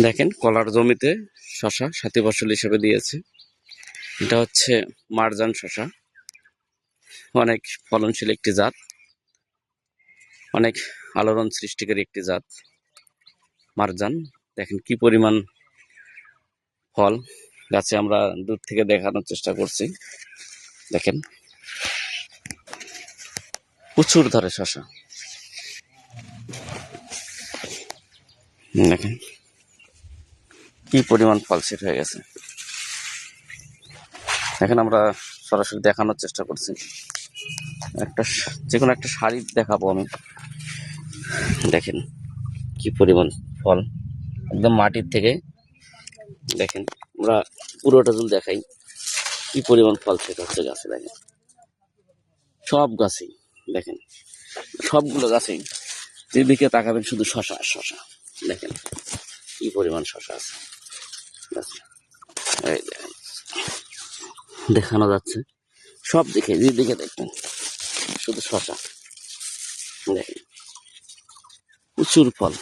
দেখেন কলার জমিতে শশা সাথী ফসল হিসেবে দিয়েছে। এটা হচ্ছে মারজান শশা, অনেক ফলনশীল একটি জাত, অনেক আলোড়ন সৃষ্টিকারী একটি জাত মারজান। দেখেন কি পরিমাণ ফল গাছে, আমরা দূর থেকে দেখানোর চেষ্টা করছি। দেখেন প্রচুর ধরে শশা, দেখেন কি পরিমাণ ফল সেট হয়ে গেছে। দেখেন আমরা সরাসরি দেখানোর চেষ্টা করছি, যে কোনো একটা শাড়ি দেখাবো আমি। দেখেন কি পরিমাণ ফল, একদম মাটির থেকে। দেখেন আমরা পুরোটা যদি দেখাই, কি পরিমাণ ফল সেট হচ্ছে গাছে। দেখেন সব গাছেই, দেখেন সবগুলো গাছেই যেদিকে তাকাবেন শুধু শশা আর শশা। দেখেন কি পরিমাণ শশা আছে গাছে। এই দেখেন দেখানো যাচ্ছে, সব দিকে যেদিকে দেখবেন শুধু শশা। দেখেন প্রচুর ফল।